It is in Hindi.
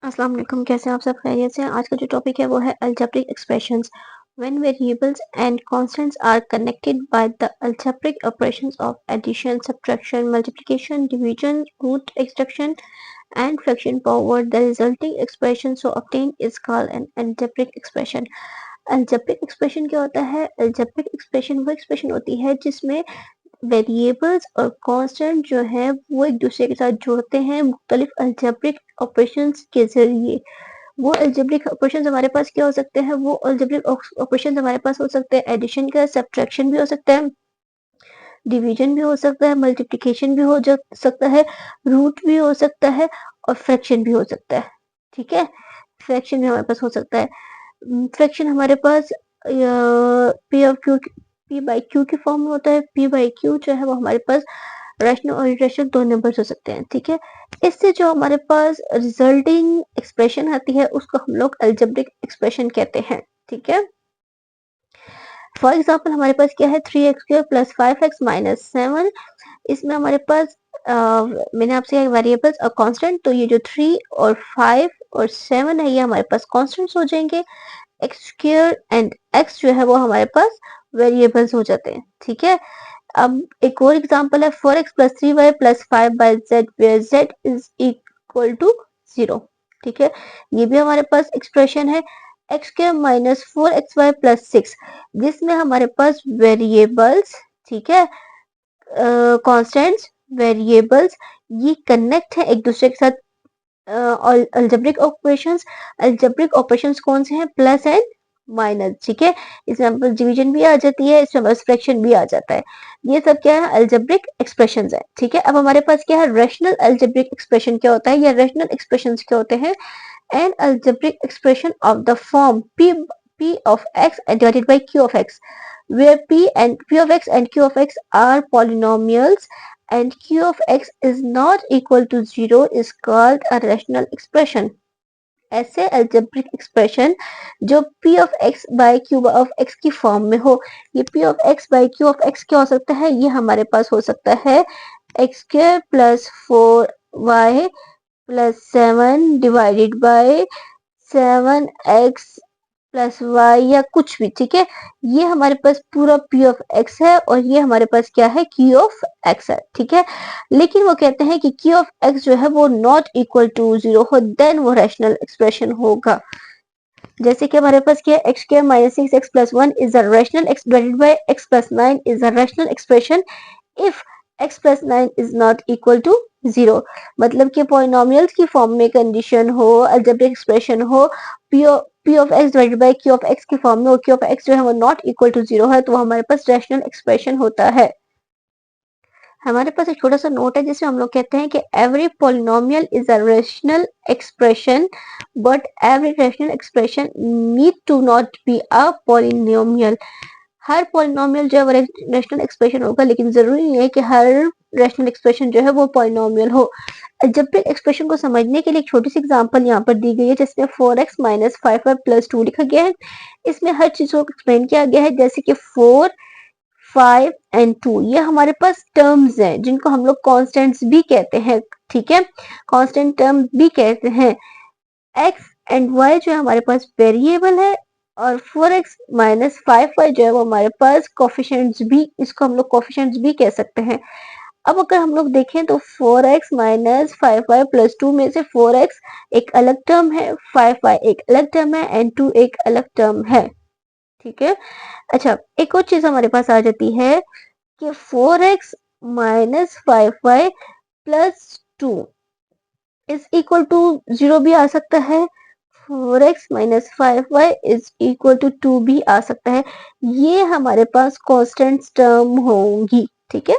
अस्सलाम वालेकुम, कैसे हैं आप सब? खैरियत से हैं? आज का जो टॉपिक है वो है algebraic expressions when variables and constants are connected by the algebraic operations of addition, subtraction, multiplication, division, root extraction and fraction forward. The resulting expression so obtained is called an algebraic expression. algebraic expression क्या होता है? algebraic expression वो expression होती है जिसमें वेरिएबल्स और कांस्टेंट जो है वो एक दूसरे के साथ जुड़ते हैं मुख्तलिफ अलजेब्रिक ऑपरेशंस के जरिए। वो अलजेब्रिक ऑपरेशंस हमारे पास क्या हो सकते हैं? वो अलजेब्रिक ऑपरेशंस हमारे पास हो सकते हैं एडिशन का, सब्ट्रैक्शन भी हो सकता है, डिवीजन भी हो सकता है, मल्टीप्लिकेशन भी हो सकता है, रूट भी हो सकता है और फ्रैक्शन भी हो सकता है। ठीक है, फ्रैक्शन भी हमारे पास हो सकता है। फ्रैक्शन हमारे पास p of q p by q के फॉर्म में होता है। पी बाई क्यू जो है वो हमारे पास रैशनल और इरेशनल दो नंबर्स हो सकते हैं। ठीक है, इससे जो हमारे पास रिजल्टिंग एक्सप्रेशन आती है उसको हम लोग अलजेब्रिक एक्सप्रेशन कहते हैं। ठीक है, फॉर एग्जाम्पल हमारे पास क्या है? 3x² plus 5x minus 7। इसमें हमारे पास मैंने आपसे वेरिएबल्स और कांस्टेंट, तो ये जो 3 और 5 और 7 है ये हमारे पास कांस्टेंट्स हो जाएंगे। x² एंड x जो है वो हमारे पास वेरिएबल्स हो जाते हैं। ठीक है, अब एक और एग्जांपल है 4x plus 3y plus 5/z where z is equal to 0। ठीक है, ये भी हमारे पास एक्सप्रेशन है। x² माइनस 4xy प्लस 6 जिसमें हमारे पास वेरिएबल्स, ठीक है, कांस्टेंट्स, वेरिएबल्स ये कनेक्ट है एक दूसरे के साथ। और अल्जेब्रिक ऑपरेशंस कौन से हैं? Plus and minus. ठीक है, इसमें बस डिवीजन भी आ जाती है, इसमें बस फ्रैक्शन भी आ जाता है। ये सब क्या है? अल्जेब्रिक एक्सप्रेशंस है। ठीक है, अब हमारे पास क्या है? रैशनल अल्जेब्रिक एक्सप्रेशन क्या होता है या रैशनल एक्सप्रेशंस क्या होते हैं? An algebraic expression of the form p of x divided by q of x where p of x and q of x are polynomials and q of x is not equal to 0 is called a rational expression. ऐसे algebraic expression जो p of x by q of x की फॉर्म में हो, ये p of x by q of x क्या हो सकता है? ये हमारे पास हो सकता है x² plus 4y plus 7 divided by 7x plus y या कुछ भी। ठीक है, ये हमारे पास पूरा p ऑफ x है और ये हमारे पास क्या है? q ऑफ x है। ठीक है, लेकिन वो कहते हैं कि q ऑफ x जो है वो नॉट इक्वल टू 0 हो, देन वो रैशनल एक्सप्रेशन होगा। जैसे कि हमारे पास क्या है? x² minus 6x plus 1 is a rational x divided by x plus 9 is a rational expression if x plus 9 is not equal to 0। मतलब कि पॉलिनोमियल्स की फॉर्म में कंडीशन हो, अलजेब्रिक एक्सप्रेशन हो, p of x divided by q of x की फॉर्म में, और q ऑफ x जो है वो नॉट इक्वल टू 0 है, तो हमारे पास रैशनल एक्सप्रेशन होता है। हमारे पास एक छोटा सा नोट है जिसमें हम लोग कहते हैं कि every polynomial is a rational expression but every rational expression need to not be a polynomial. हर पॉलिनोमियल जो है वो रैशनल एक्सप्रेशन होगा, लेकिन जरूरी नहीं है कि हर रैशनल एक्सप्रेशन जो है वो पॉलिनोमियल हो। अलजेब्रिक एक्सप्रेशन को समझने के लिए एक छोटी सी एग्जांपल यहाँ पर दी गई है जिसमें 4x माइनस 5y प्लस 2 लिखा गया है। इसमें हर चीज को एक्सप्लेन किया गया है, जैसे कि 4, 5 एंड 2 ये हमारे पास टर्म्स हैं जिनको हम लोग कॉन्स्टेंट्स भी कहते हैं। ठीक है, कॉन्स्टेंट टर्म भी कहते हैं। x एंड y जो है हमारे पास वेरिएबल है और 4x माइनस 5y जो है वो हमारे पास कोफिशिएंट्स भी, इसको हम लोग कोफिशिएंट्स भी कह सकते हैं। अब अगर हम लोग देखें तो 4x माइनस 5y प्लस 2 में से 4x एक अलग टर्म है, 5y एक अलग टर्म है एंड 2 एक अलग टर्म है। ठीक है, अच्छा एक और चीज हमारे पास आ जाती है कि 4x minus 5y plus 2 is equal to 0 भी आ सकता है, 4x minus 5y is equal to 2 भी आ सकता है। ये हमारे पास कांस्टेंट टर्म होंगी। ठीक है,